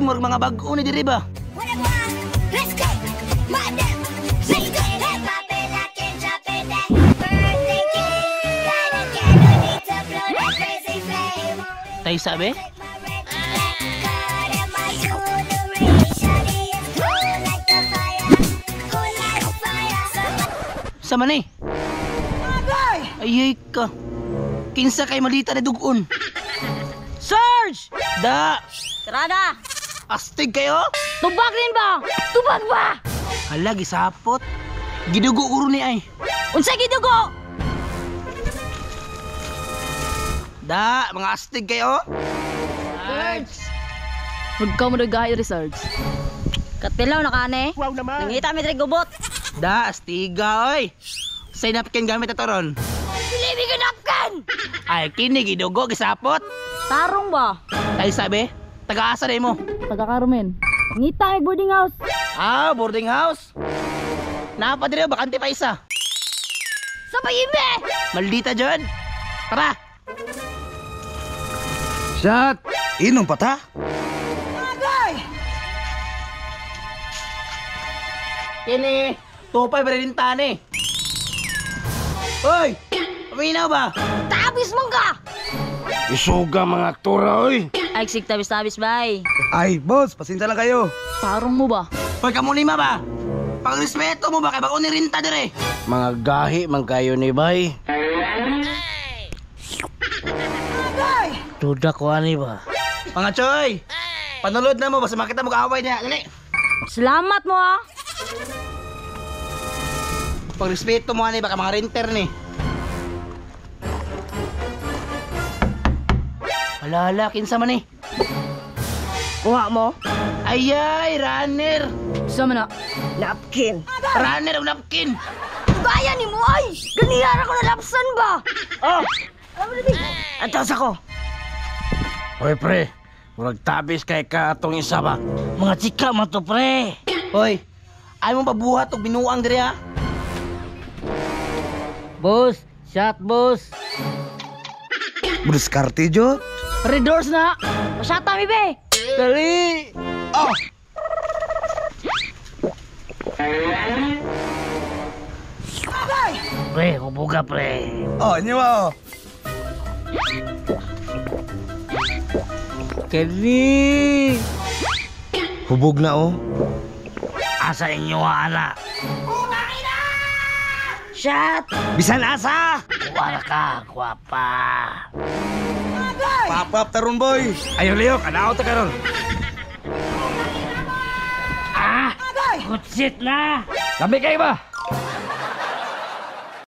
murag mga bag-o ni diri ba? Tay sabi? Sama ni? Ayay ka. Kinsa kay malita na dugon. Sarge! Da! Tirada! Astig kayo? Tubag rin ba? Tubag ba? Hala, gisapot. Gidugo ko rin ni ay. Unsay gidugo? Da, mga astig kayo? Sarge! Huwag ka mo nagahit rin, Sarge. Katilaw na kane. Wow naman. Nangita mi rin gubot. Da, astiga oy. Say napkin gamit ito ron. Pilibi ka napkan! Ay, kini gidugo, gisapot. Tarong ba? Tay sabi? Taga-asa na mo? Taga Carmen. Ngita may boarding house. Ah, boarding house. Napadiri, bakante pa isa. Sa payime! Maldita dyan. Tara. Shot! Inom pa ta? Kini, tupay berintane. Hoy! Paminaw ba? Tabis mong ka! Isuga mga aktora, oy! Ay, sig tabis-tabis bay. Ay, boss, pasensya lang kayo. Tarong mo ba? Hoy, kamo lima ba? Pagrespeto mo ba kay bako ni rinta dire? Mga gahi man kayo ni bay. Duda ko ani ba? Mga choy! Panulod na mo, basta makita mo kaaway niya. Dali! Salamat mo ah! Pagrespeto mo ani baka mga renter ni. Alala, kinsa man ni? Kuha mo? Ayay, runner! Sa na? Napkin. Runner og napkin! Kaya ni mo ay! Ganiyara ko na lapsan ba? Oh! Atas ako. Hoy, pre. Murag tabis kay ka atong isa ba? Mga chika man to, pre! Hoy, ayaw mo pabuhat og binuang dire ha? Boss! Shot, boss! Bruskarte, Jo. Red doors na! Masyata mi be! Dali! Oh! Pre, hubuga, pre. Oh, inyo ba oh? Kani! Hubog na, oh. Asa inyo ana? Shot! Bisan asa! Kuwara ka, guwapa. Papap taron, boy. Ayo, Leo, kanaw ta karon. Ah! Kutsit na! Lamig kayo ba?